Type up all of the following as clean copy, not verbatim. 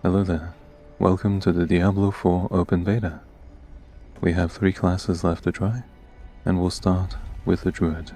Hello there. Welcome to the Diablo 4 Open Beta. We have 3 classes left to try, and we'll start with the Druid.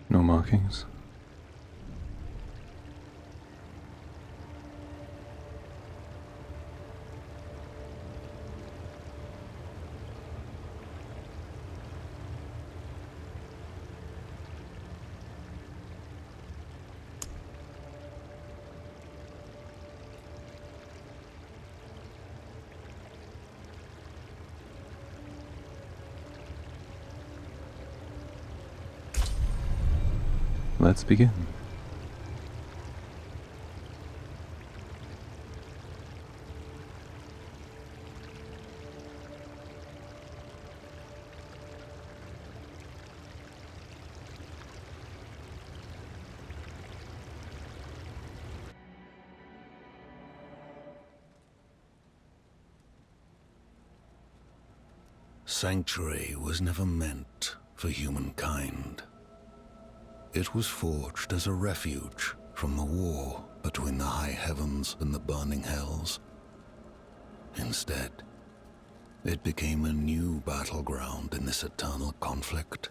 No markings. Let's begin. Sanctuary was never meant for humankind. It was forged as a refuge from the war between the high heavens and the burning hells. Instead, it became a new battleground in this eternal conflict.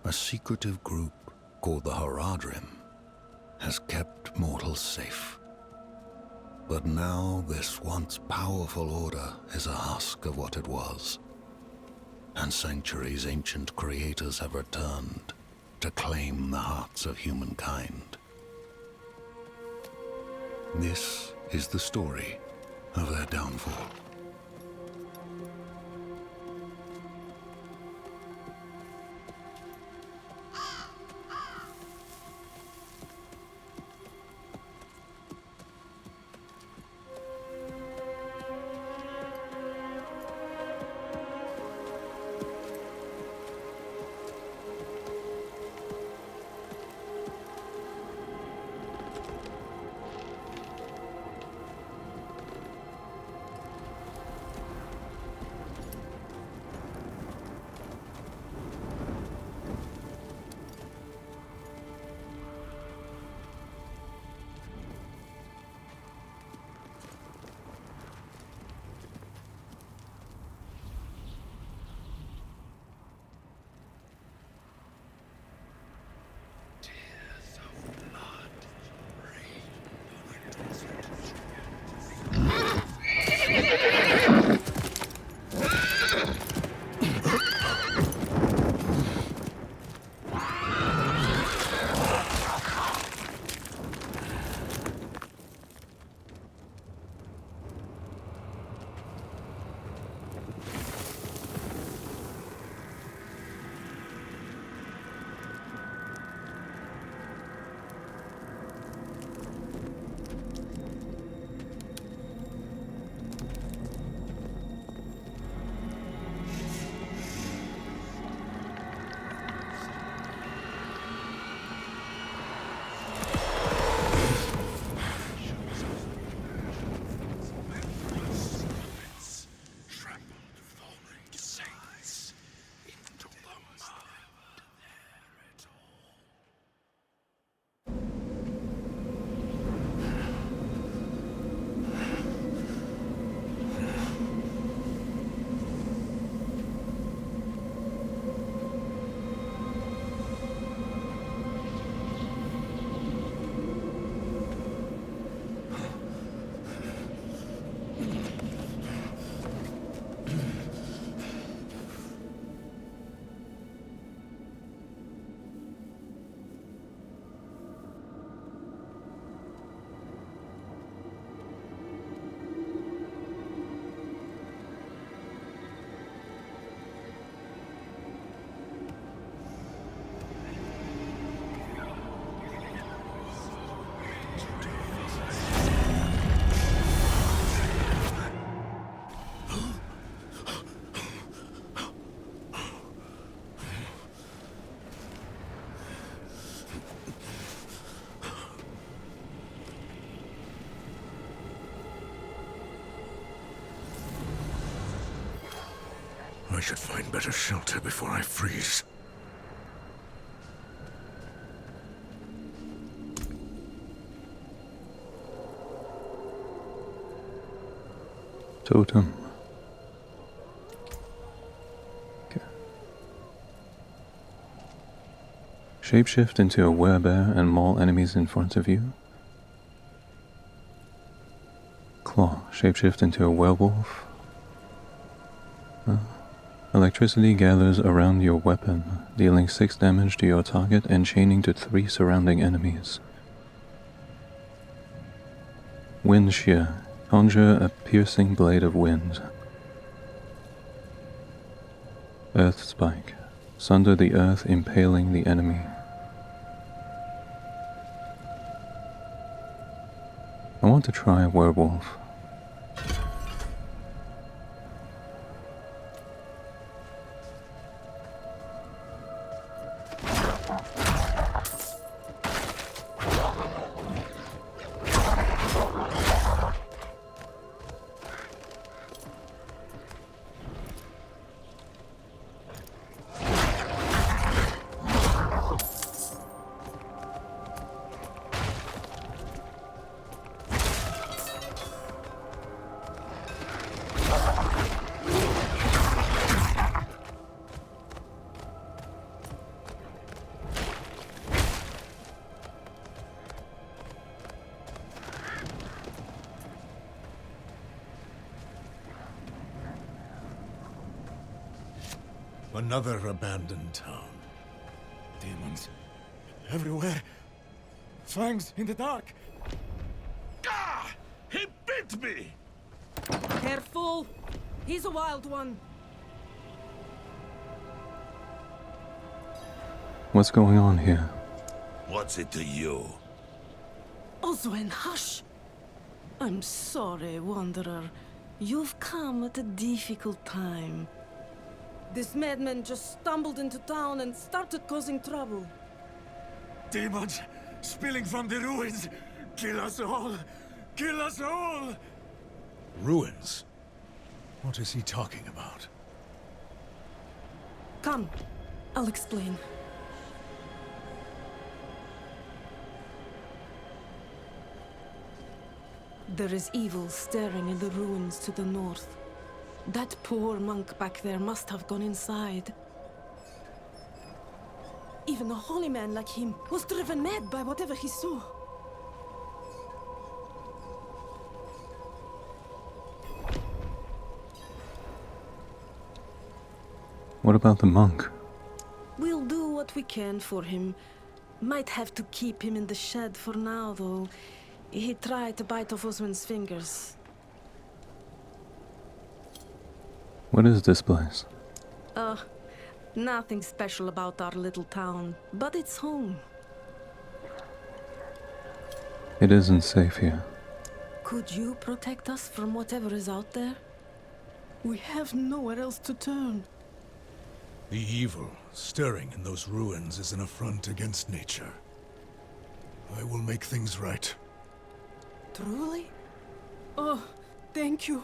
A secretive group called the Haradrim has kept mortals safe. But now this once powerful order is a husk of what it was, and Sanctuary's ancient creators have returned to claim the hearts of humankind. This is the story of their downfall. I should find better shelter before I freeze. Totem. Okay. Shapeshift into a werebear and maul enemies in front of you. Claw. Shapeshift into a werewolf. Electricity gathers around your weapon, dealing 6 damage to your target and chaining to 3 surrounding enemies. Wind Shear. Conjure a piercing blade of wind. Earth Spike. Sunder the earth, impaling the enemy. I want to try a werewolf. Another abandoned town. Demons everywhere. Fangs in the dark. Ah! He bit me! Careful! He's a wild one. What's going on here? What's it to you? Oswin, hush! I'm sorry, Wanderer. You've come at a difficult time. This madman just stumbled into town and started causing trouble. Demons spilling from the ruins. Kill us all! Kill us all! Ruins? What is he talking about? Come, I'll explain. There is evil staring in the ruins to the north. That poor monk back there must have gone inside. Even a holy man like him was driven mad by whatever he saw. What about the monk? We'll do what we can for him. Might have to keep him in the shed for now, though. He tried to bite off Oswin's fingers. What is this place? Nothing special about our little town, but it's home. It isn't safe here. Could you protect us from whatever is out there? We have nowhere else to turn. The evil stirring in those ruins is an affront against nature. I will make things right. Truly? Oh, thank you.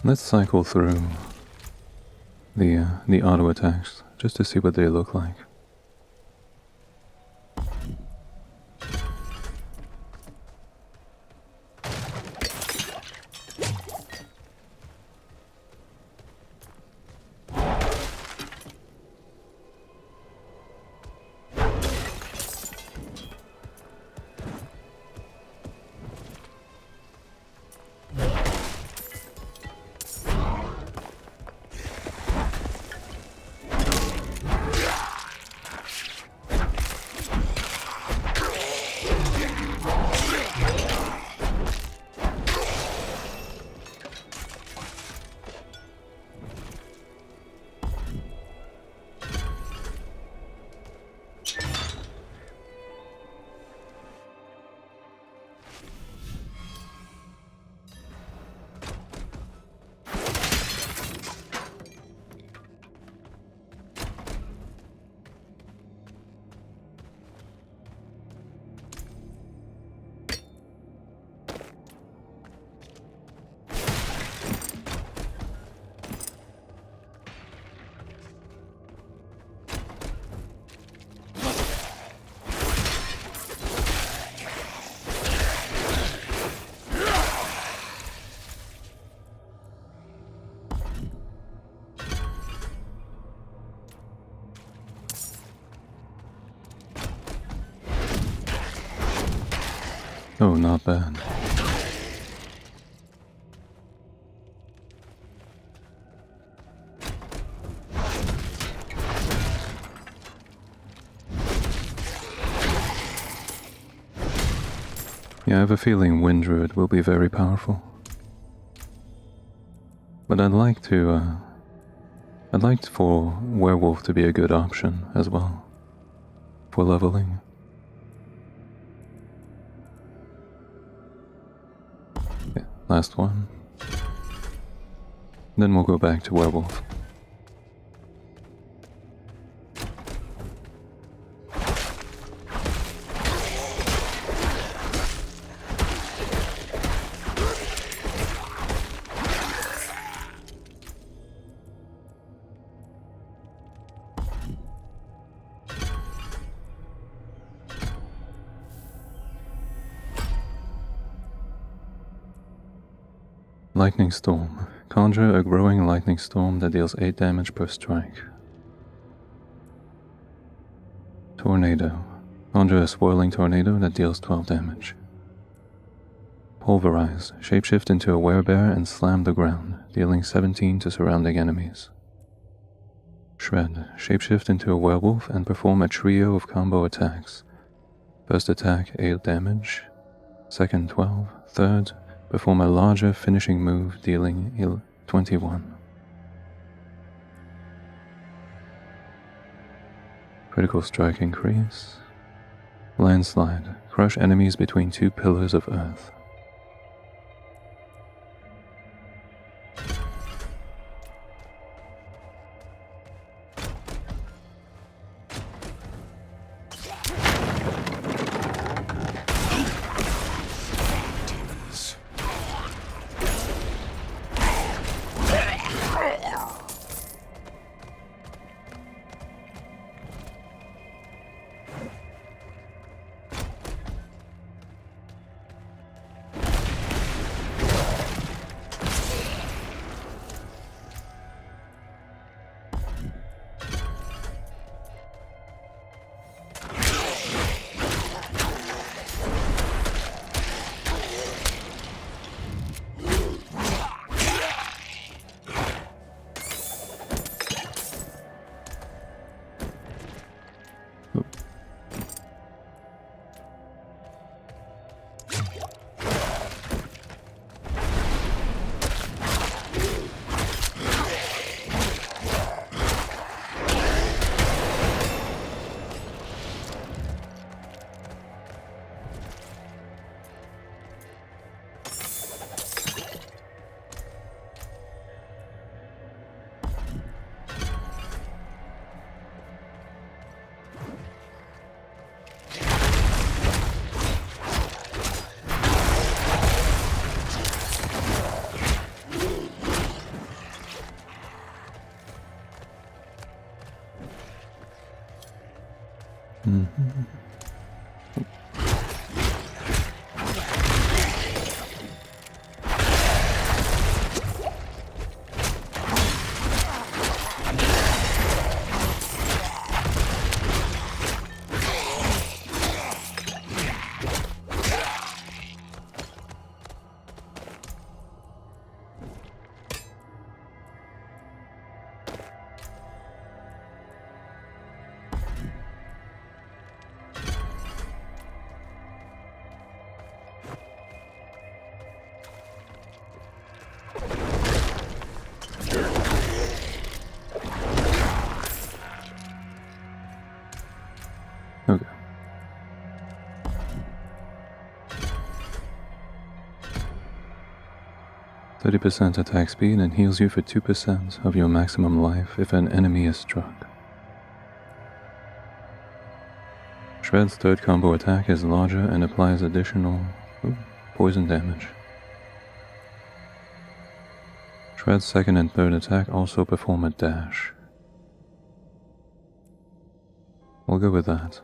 Let's cycle through the auto attacks just to see what they look like. Oh, not bad. Yeah, I have a feeling Wind Druid will be very powerful. But I'd like for Werewolf to be a good option as well for leveling. Yeah, last one. Then we'll go back to Werewolf. Lightning Storm. Conjure a growing lightning storm that deals 8 damage per strike. Tornado. Conjure a swirling tornado that deals 12 damage. Pulverize. Shapeshift into a werebear and slam the ground, dealing 17 to surrounding enemies. Shred. Shapeshift into a werewolf and perform a trio of combo attacks. First attack 8 damage, second 12, third perform a larger finishing move dealing 21. Critical strike increase. Landslide. Crush enemies between 2 pillars of earth. Okay. %, attack speed and heals you for 2% of your maximum life if an enemy is struck. Shred's third combo attack is larger and applies additional poison damage. Shred's second and third attack also perform a dash. We'll go with that.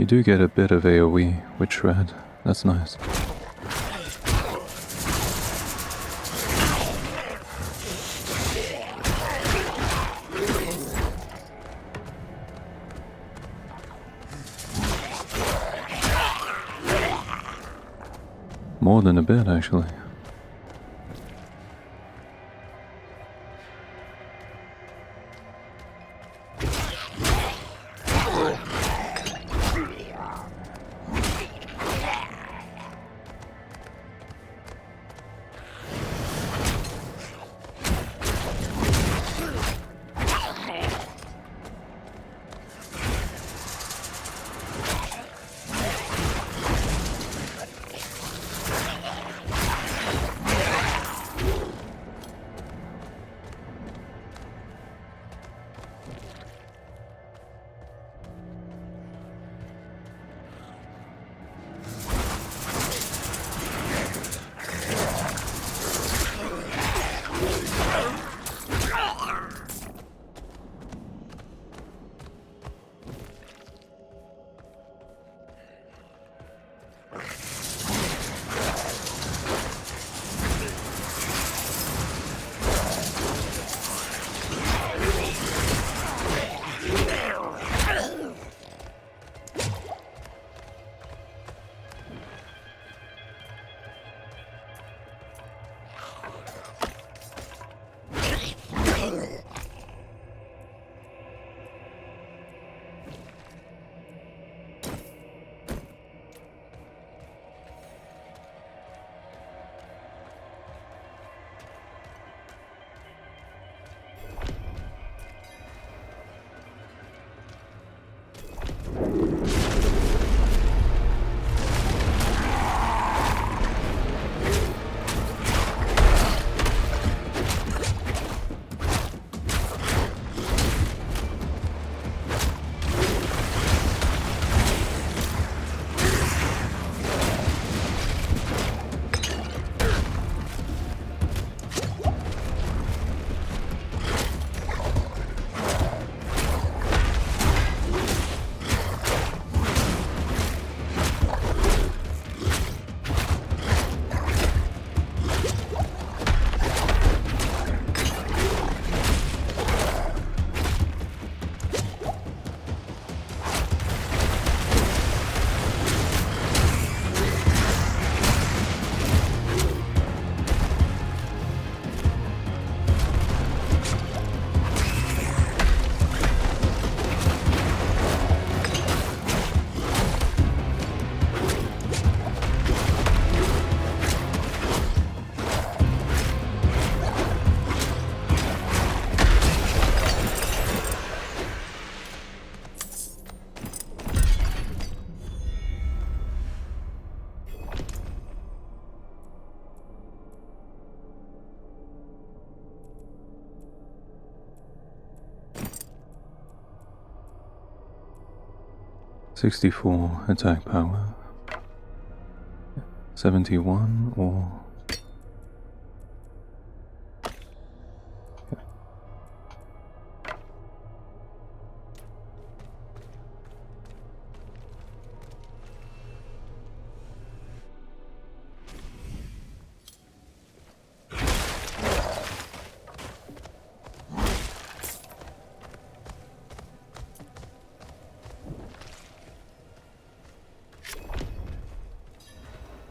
You do get a bit of AoE with Shred. That's nice. More than a bit, actually. .64 attack power. 71 or...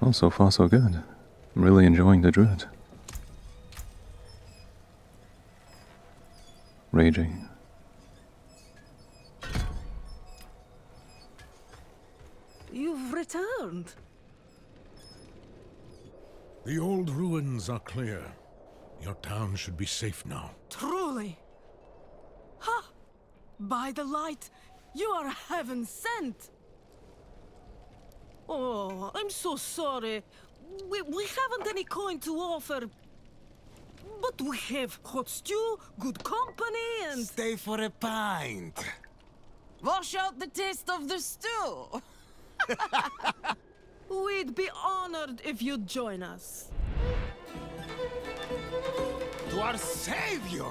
Well, so far so good. I'm really enjoying the Druid. Raging. You've returned. The old ruins are clear. Your town should be safe now. Truly. Ha! By the light, you are heaven sent. Oh, I'm so sorry. We haven't any coin to offer. But we have hot stew, good company, and... Stay for a pint. Wash out the taste of the stew. We'd be honored if you'd join us. To our savior!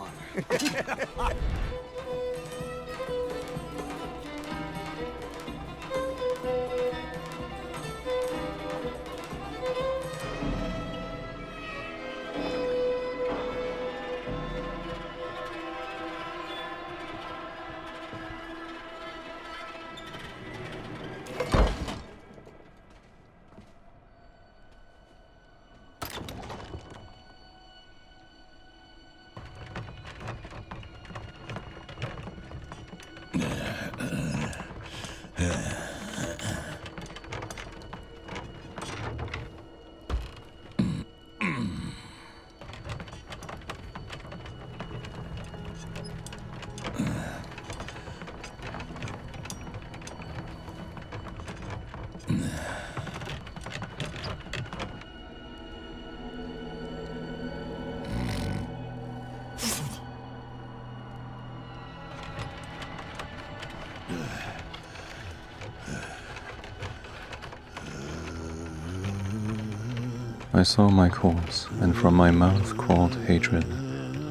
I saw my corpse, and from my mouth crawled hatred.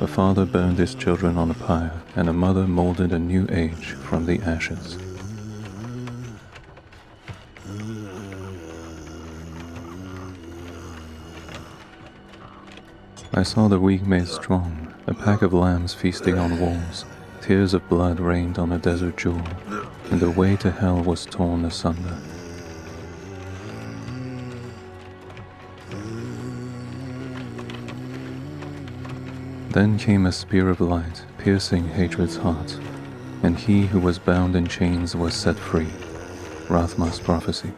A father burned his children on a pyre, and a mother molded a new age from the ashes. I saw the weak made strong, a pack of lambs feasting on walls. Tears of blood rained on a desert jewel, and the way to hell was torn asunder. Then came a spear of light, piercing hatred's heart, and he who was bound in chains was set free. Rathma's prophecy.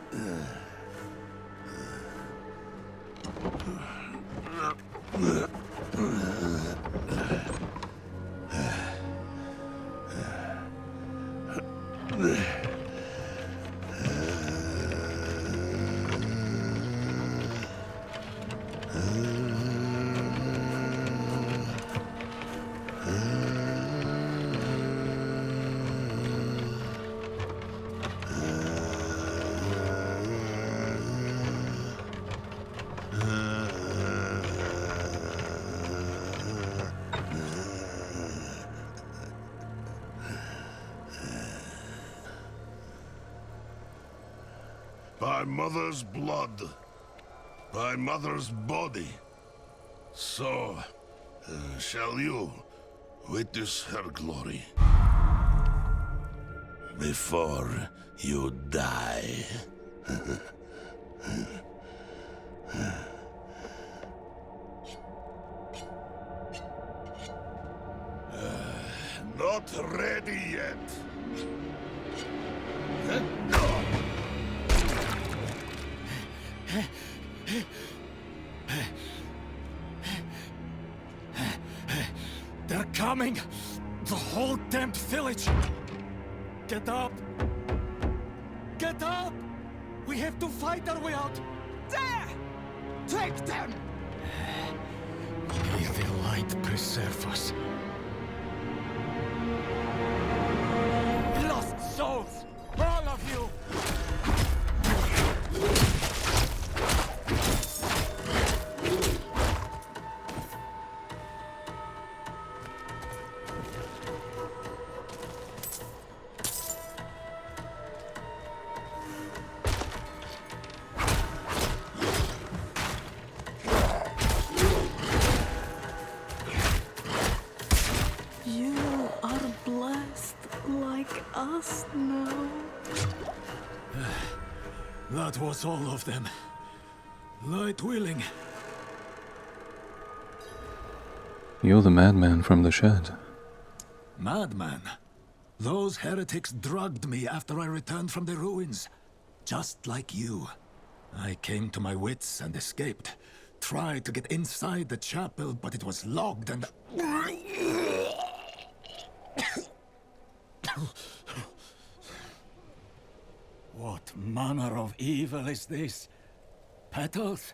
By mother's blood, by mother's body, so shall you witness her glory before you die. Not ready yet. They're coming! The whole damned village! Get up! Get up! We have to fight our way out! There! Take them! May the light preserve us. Lost souls! All of you! You are blessed like us now. That was all of them. Light willing. You're the madman from the shed. Madman. Those heretics drugged me after I returned from the ruins. Just like you. I came to my wits and escaped. Tried to get inside the chapel, but it was locked and... What manner of evil is this? Petals?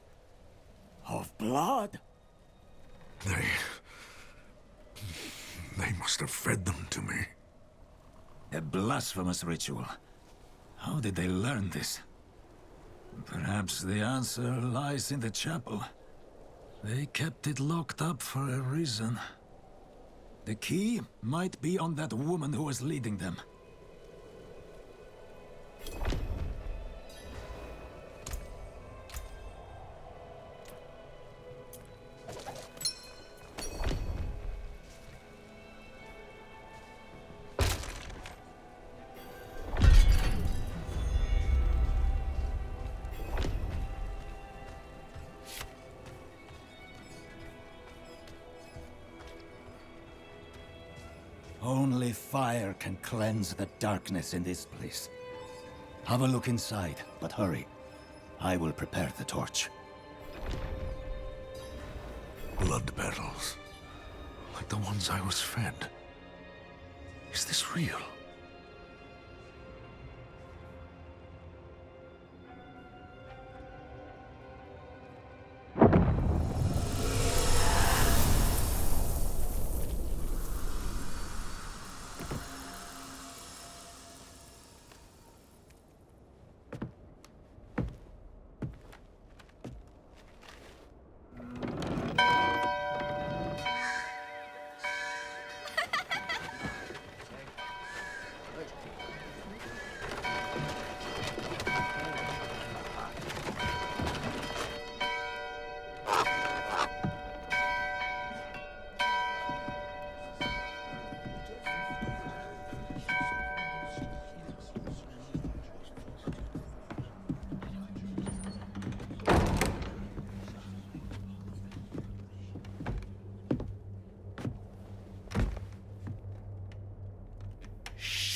Of blood? They must have fed them to me. A blasphemous ritual. How did they learn this? Perhaps the answer lies in the chapel. They kept it locked up for a reason. The key might be on that woman who was leading them. Only fire can cleanse the darkness in this place. Have a look inside, but hurry. I will prepare the torch. Blood petals. Like the ones I was fed. Is this real?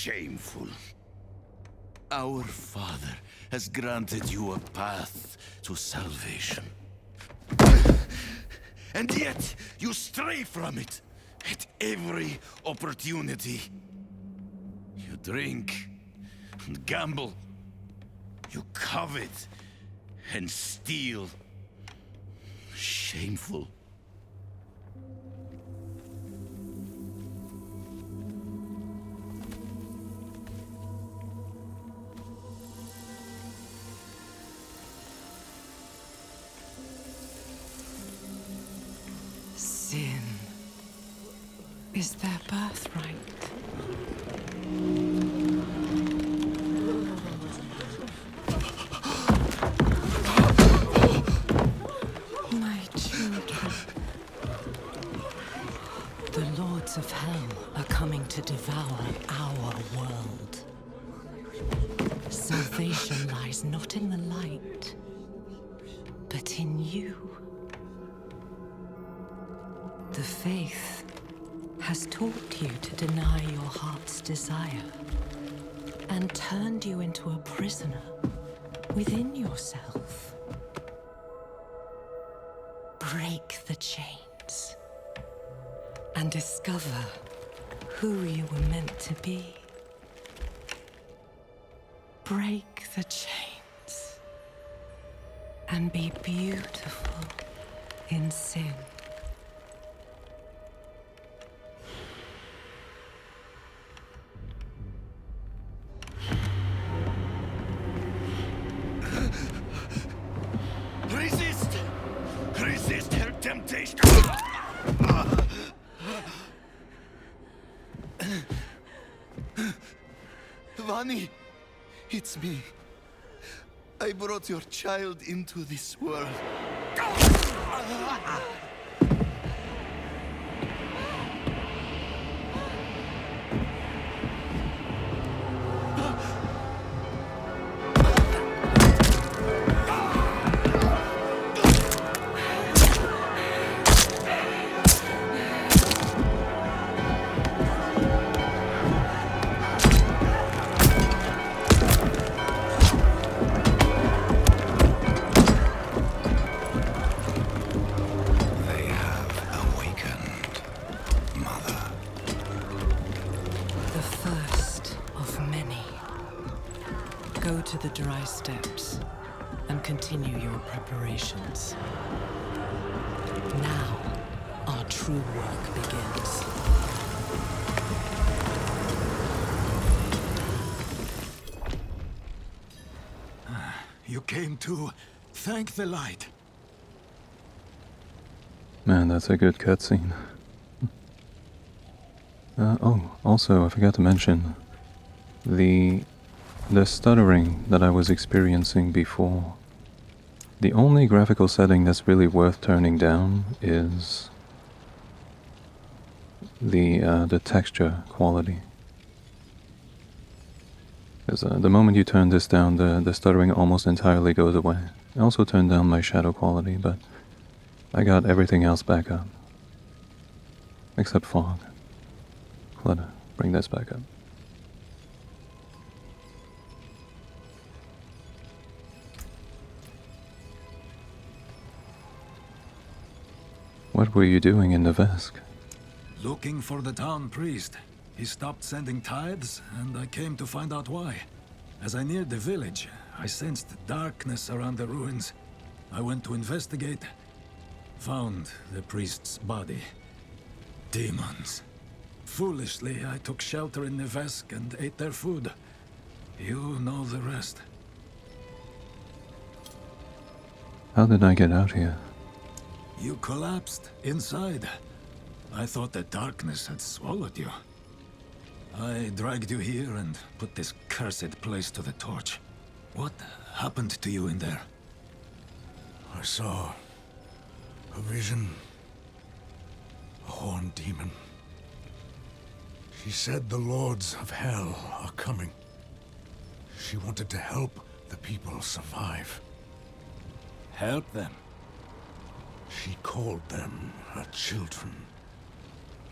Shameful. Our Father has granted you a path to salvation. And yet, you stray from it at every opportunity. You drink and gamble. You covet and steal. Shameful. Sin is their birthright. My children. The lords of hell are coming to devour our world. Salvation lies not in the light, but in you. The faith has taught you to deny your heart's desire and turned you into a prisoner within yourself. Break the chains and discover who you were meant to be. Break the chains and be beautiful in sin. Resist! Resist her temptation! Vani, it's me. I brought your child into this world. Go to the dry steps and continue your preparations. Now, our true work begins. You came to thank the light. Man, that's a good cutscene. Oh, also, I forgot to mention the stuttering that I was experiencing before. The only graphical setting that's really worth turning down is the texture quality. Because the moment you turn this down, the stuttering almost entirely goes away. I also turned down my shadow quality, but I got everything else back up. Except fog. Clutter, bring this back up. What were you doing in the Vesk? Looking for the town priest. He stopped sending tithes, and I came to find out why. As I neared the village, I sensed darkness around the ruins. I went to investigate. Found the priest's body. Demons. Foolishly, I took shelter in the Vesk and ate their food. You know the rest. How did I get out here? You collapsed inside. I thought the darkness had swallowed you. I dragged you here and put this cursed place to the torch. What happened to you in there? I saw a vision. A horned demon. She said the lords of hell are coming. She wanted to help the people survive. Help them. She called them her children.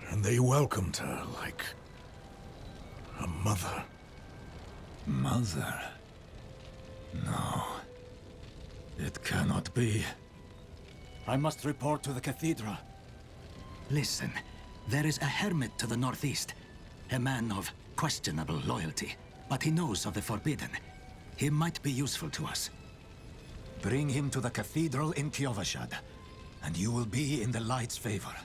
And they welcomed her like A mother. Mother? No. It cannot be. I must report to the cathedral. Listen, there is a hermit to the northeast. A man of questionable loyalty, but he knows of the forbidden. He might be useful to us. Bring him to the cathedral in Kyovashad, and you will be in the light's favor.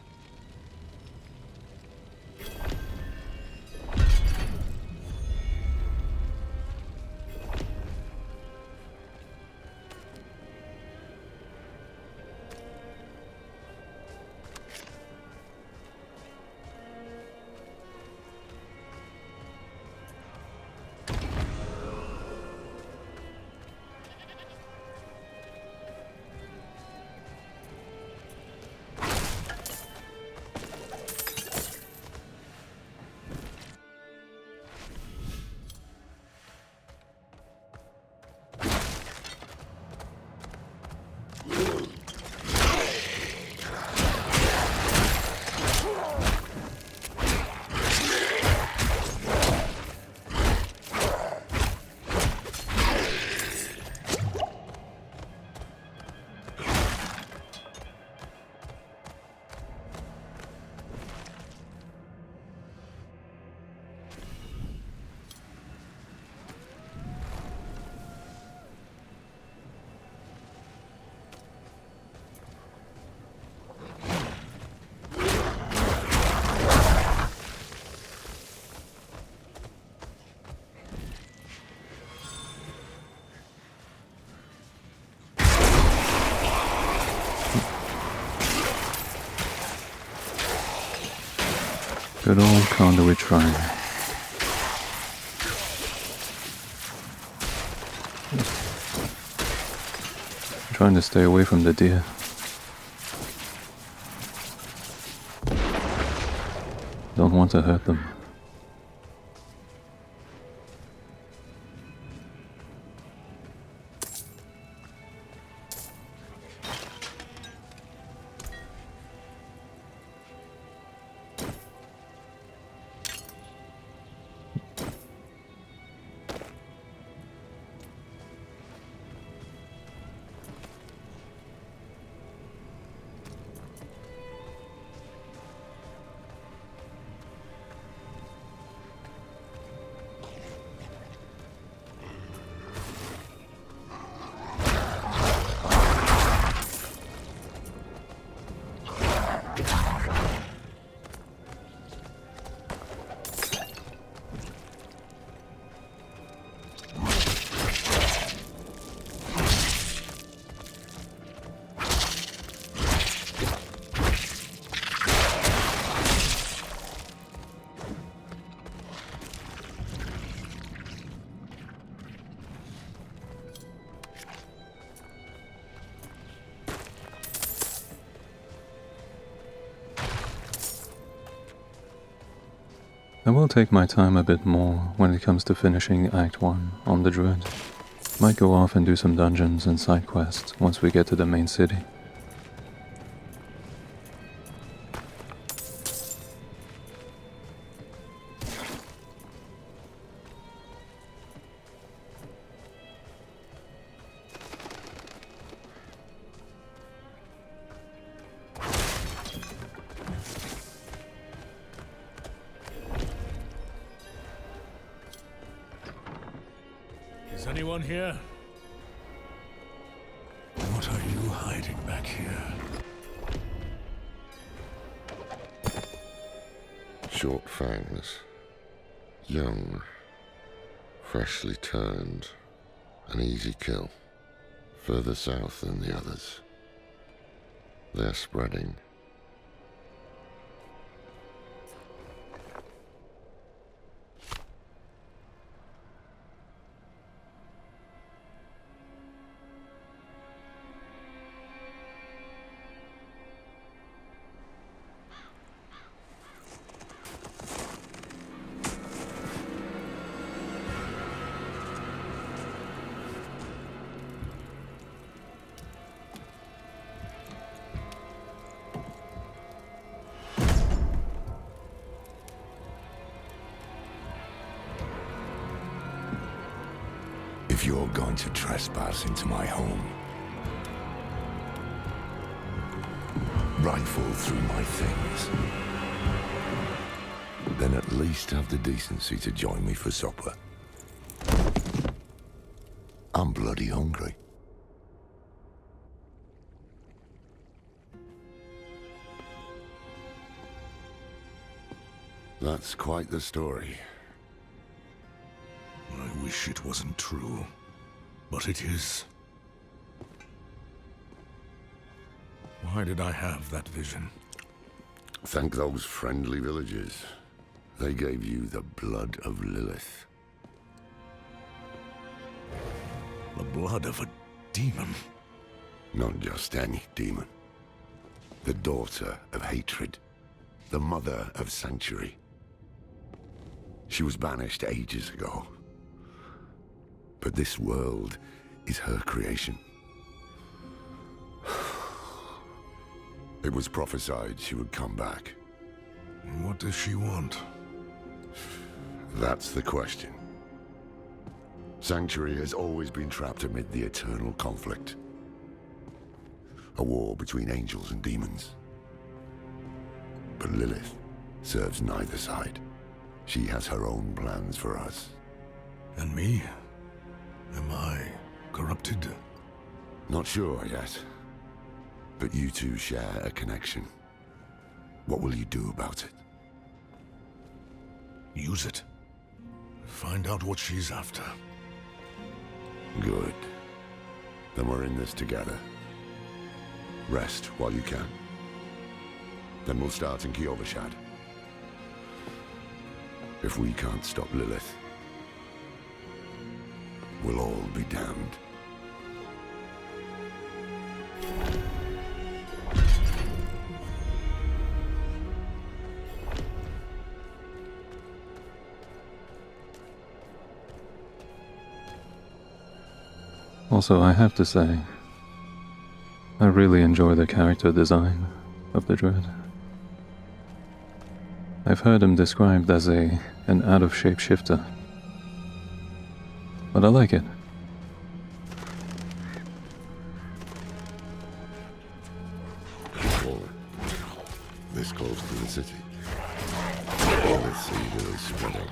Good old conduit shrine. Trying to stay away from the deer. Don't want to hurt them. I will take my time a bit more when it comes to finishing Act 1 on the Druid. Might go off and do some dungeons and side quests once we get to the main city. Is anyone here? What are you hiding back here? Short fangs, young, freshly turned, an easy kill, further south than the others. They're spreading. If you're going to trespass into my home, rifle through my things, then at least have the decency to join me for supper. I'm bloody hungry. That's quite the story. I wish it wasn't true, but it is. Why did I have that vision? Thank those friendly villagers. They gave you the blood of Lilith. The blood of a demon? Not just any demon. The daughter of hatred. The mother of sanctuary. She was banished ages ago. But this world is her creation. It was prophesied she would come back. What does she want? That's the question. Sanctuary has always been trapped amid the eternal conflict. A war between angels and demons. But Lilith serves neither side. She has her own plans for us. And me? Am I corrupted? Not sure yet. But you two share a connection. What will you do about it? Use it. Find out what she's after. Good. Then we're in this together. Rest while you can. Then we'll start in Kiovashad. If we can't stop Lilith, we'll all be damned. Also, I have to say, I really enjoy the character design of the Druid. I've heard him described as an out-of-shape shifter, but I like it. Cool. This close to the city. Let's see where it's spreading.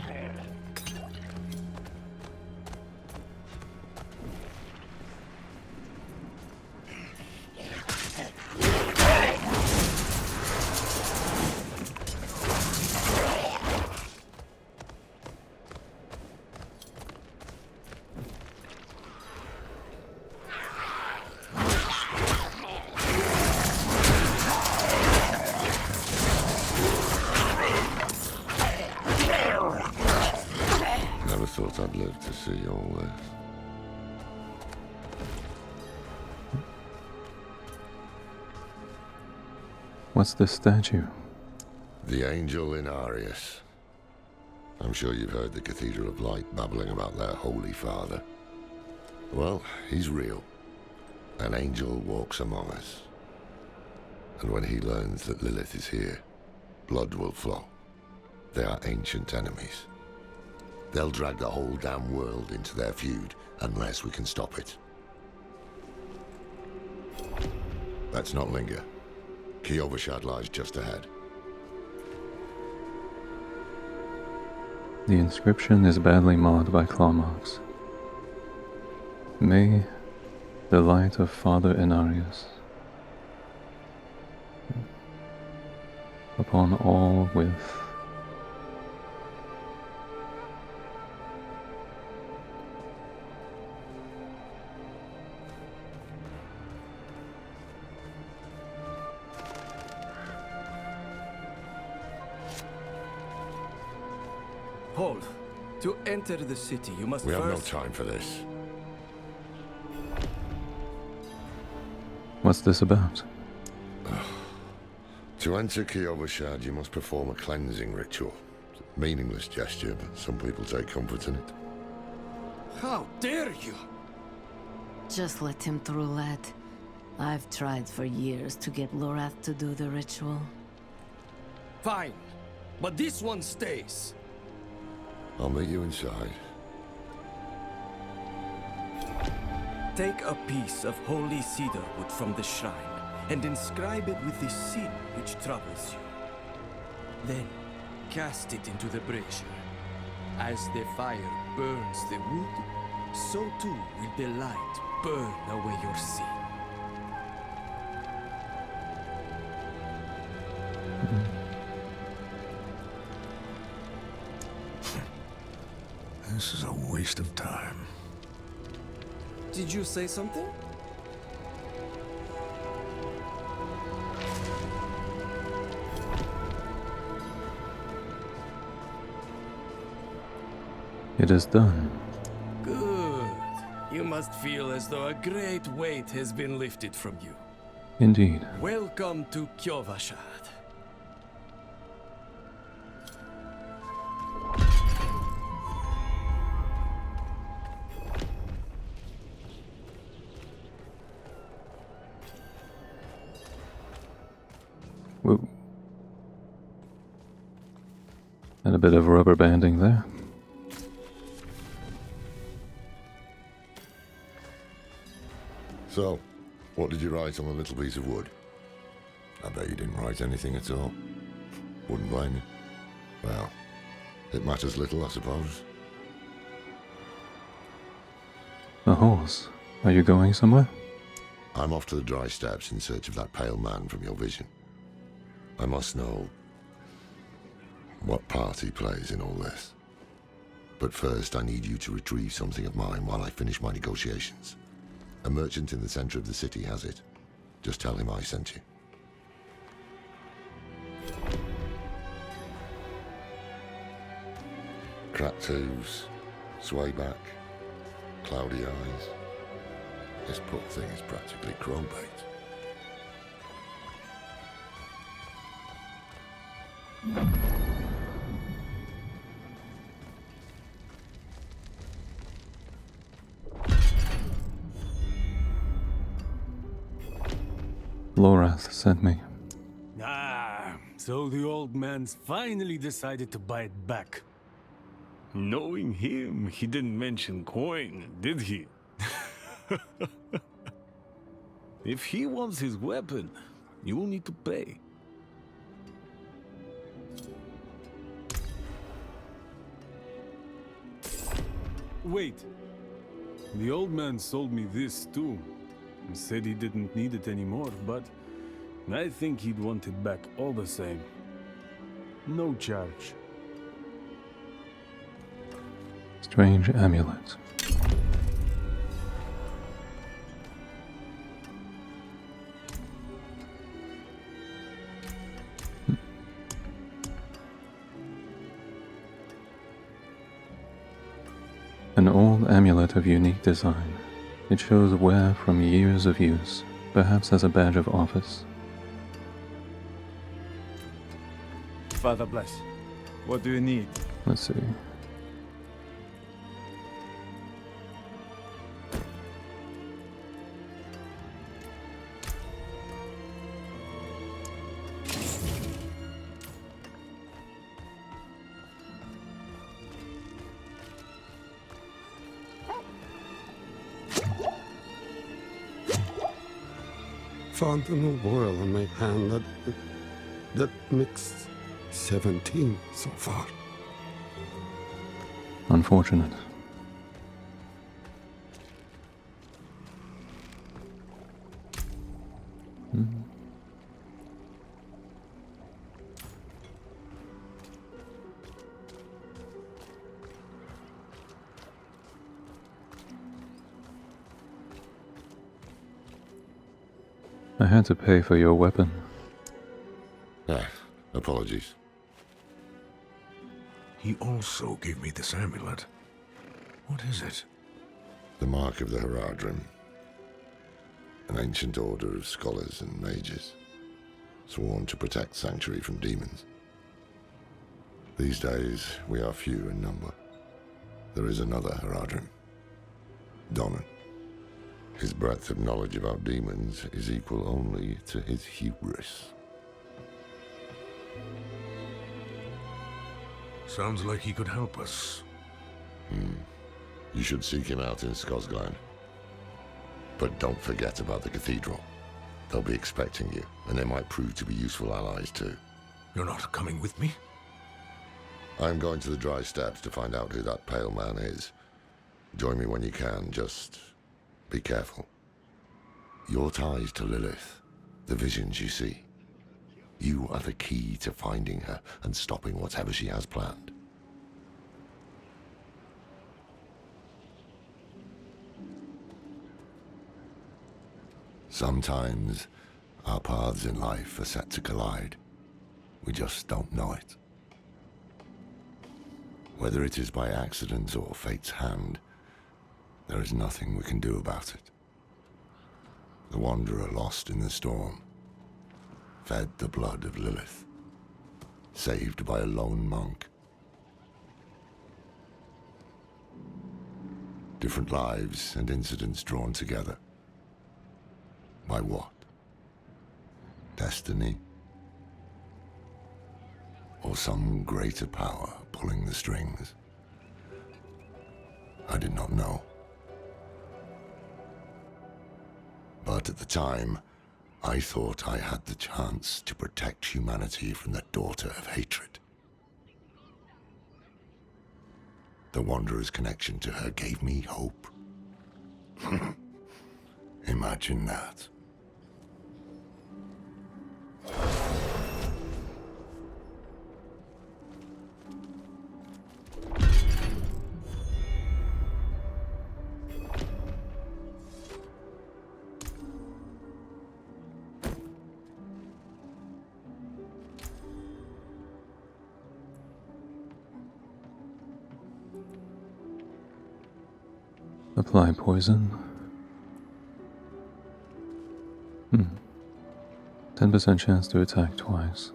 Thought I'd live to see all this. What's this statue? The angel Inarius. I'm sure you've heard the Cathedral of Light babbling about their Holy Father. Well, he's real. An angel walks among us. And when he learns that Lilith is here, blood will flow. They are ancient enemies. They'll drag the whole damn world into their feud, unless we can stop it. Let's not linger. Kiovashad lies just ahead. The inscription is badly marred by claw marks. May the light of Father Inarius upon all with Hold. To enter the city, you must We have no first... time for this. What's this about? To enter Kiovashad, you must perform a cleansing ritual. It's a meaningless gesture, but some people take comfort in it. How dare you! Just let him through, lad. I've tried for years to get Lorath to do the ritual. Fine, but this one stays. I'll meet you inside. Take a piece of holy cedar wood from the shrine and inscribe it with the sin which troubles you. Then cast it into the brazier. As the fire burns the wood, so too will the light burn away your sin. This is a waste of time. Did you say something? It is done. Good. You must feel as though a great weight has been lifted from you. Indeed. Welcome to Kyovashad. Whoa. And a bit of rubber banding there. So, what did you write on the little piece of wood? I bet you didn't write anything at all. Wouldn't blame you. Well, it matters little, I suppose. A horse. Are you going somewhere? I'm off to the dry steppes in search of that pale man from your vision. I must know what part he plays in all this. But first, I need you to retrieve something of mine while I finish my negotiations. A merchant in the center of the city has it. Just tell him I sent you. Cracked hooves, sway back, cloudy eyes. This poor thing is practically crowbait. Lorath sent me. Ah, so the old man's finally decided to buy it back. Knowing him, he didn't mention coin, did he? If he wants his weapon, you will need to pay. Wait. The old man sold me this too. He said he didn't need it anymore, but I think he'd want it back all the same. No charge. Strange amulet. An old amulet of unique design. It shows wear from years of use, perhaps as a badge of office. Father bless. What do you need? Let's see. Found a new boil on my hand that makes 17 so far. Unfortunate. I had to pay for your weapon. Apologies. He also gave me this amulet. What is it? The mark of the Heradrim. An ancient order of scholars and mages, sworn to protect Sanctuary from demons. These days, we are few in number. There is another Heradrim, Donan. His breadth of knowledge about demons is equal only to his hubris. Sounds like he could help us. You should seek him out in Skosglen. But don't forget about the cathedral. They'll be expecting you, and they might prove to be useful allies too. You're not coming with me? I'm going to the dry steppes to find out who that pale man is. Join me when you can, just be careful. Your ties to Lilith, the visions you see. You are the key to finding her and stopping whatever she has planned. Sometimes our paths in life are set to collide. We just don't know it. Whether it is by accident or fate's hand, there is nothing we can do about it. The wanderer lost in the storm, fed the blood of Lilith, saved by a lone monk. Different lives and incidents drawn together. By what? Destiny? Or some greater power pulling the strings? I did not know. But at the time, I thought I had the chance to protect humanity from the daughter of hatred. The Wanderer's connection to her gave me hope. Imagine that. Apply poison. 10% chance to attack twice.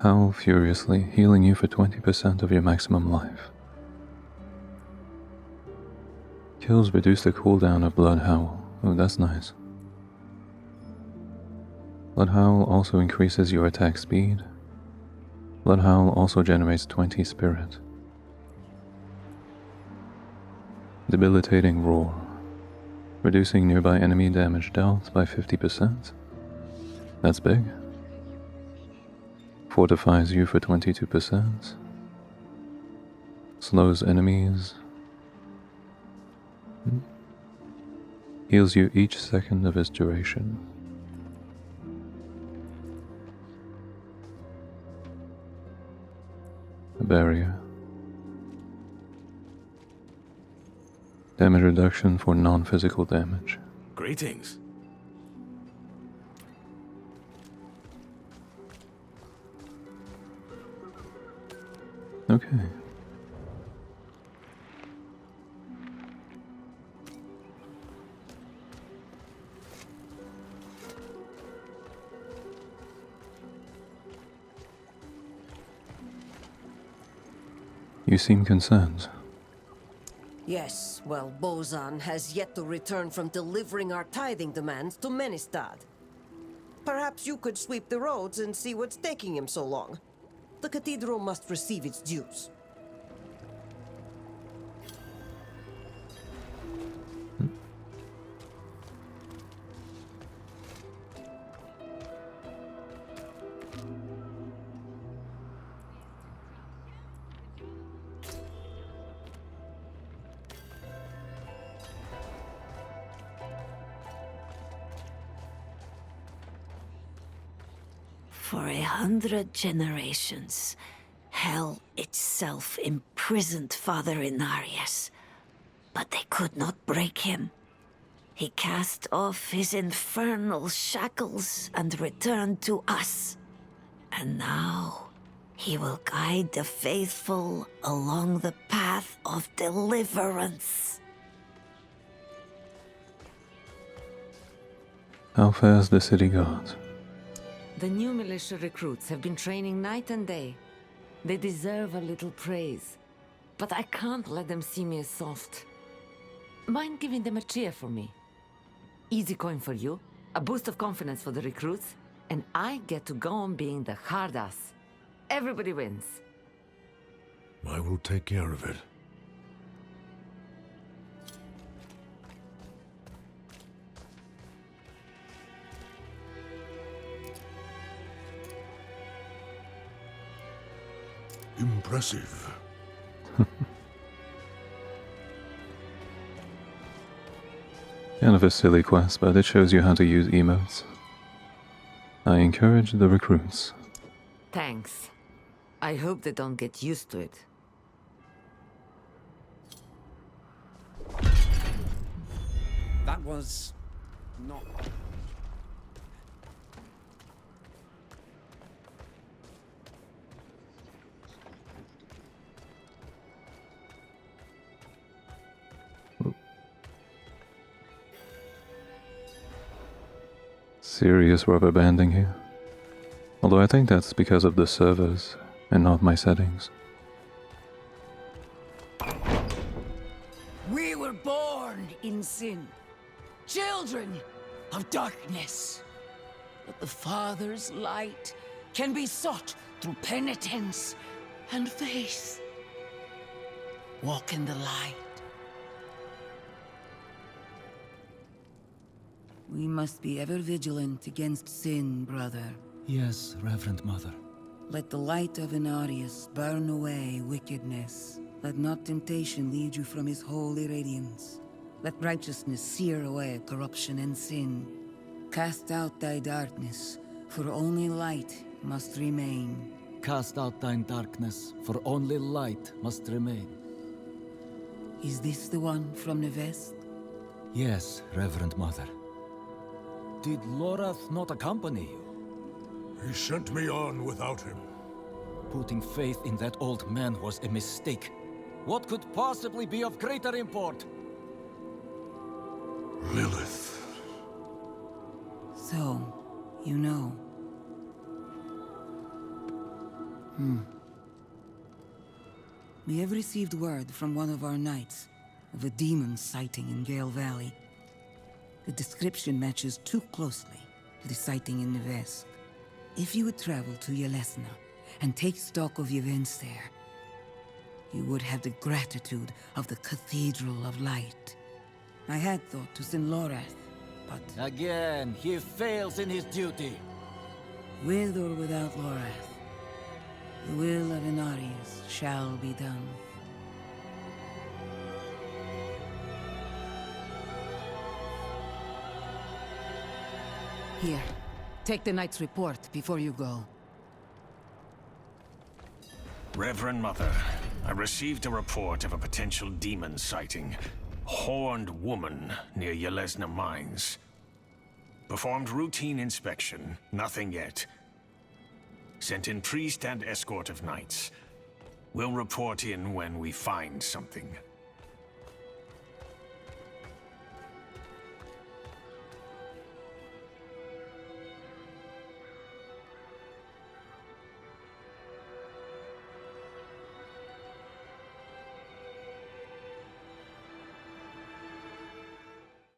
Howl furiously, healing you for 20% of your maximum life. Kills reduce the cooldown of Blood Howl. Oh, that's nice. Blood Howl also increases your attack speed. Blood Howl also generates 20 spirit. Debilitating Roar. Reducing nearby enemy damage dealt by 50%. That's big. Fortifies you for 22%. Slows enemies. Heals you each second of its duration. A barrier. Damage reduction for non-physical damage. Greetings. Okay. You seem concerned. Yes, well, Bozan has yet to return from delivering our tithing demands to Menestad. Perhaps you could sweep the roads and see what's taking him so long. The cathedral must receive its dues. For 100 generations, hell itself imprisoned Father Inarius. But they could not break him. He cast off his infernal shackles and returned to us. And now, he will guide the faithful along the path of deliverance. How fares the city guard? The new militia recruits have been training night and day. They deserve a little praise. But I can't let them see me as soft. Mind giving them a cheer for me? Easy coin for you, a boost of confidence for the recruits, and I get to go on being the hard ass. Everybody wins. I will take care of it. Impressive. Kind of a silly quest, but it shows you how to use emotes. I encourage the recruits. Thanks. I hope they don't get used to it. That was... not... Serious rubber banding here. Although I think that's because of the servers and not my settings. We were born in sin, children of darkness. But the Father's light can be sought through penitence and faith. Walk in the light. We must be ever vigilant against sin, brother. Yes, Reverend Mother. Let the light of Inarius burn away wickedness. Let not temptation lead you from his holy radiance. Let righteousness sear away corruption and sin. Cast out thy darkness, for only light must remain. Cast out thine darkness, for only light must remain. Is this the one from the west? Yes, Reverend Mother. Did Lorath not accompany you? He sent me on without him. Putting faith in that old man was a mistake. What could possibly be of greater import? Lilith. So, you know. We have received word from one of our knights of a demon sighting in Gale Valley. The description matches too closely to the sighting in the West. If you would travel to Yelesna and take stock of the events there, you would have the gratitude of the Cathedral of Light. I had thought to send Lorath, but... Again, he fails in his duty. With or without Lorath, the will of Inarius shall be done. Here, take the knight's report before you go. Reverend Mother, I received a report of a potential demon sighting. Horned woman near Yelesna Mines. Performed routine inspection, nothing yet. Sent in priest and escort of knights. We'll report in when we find something.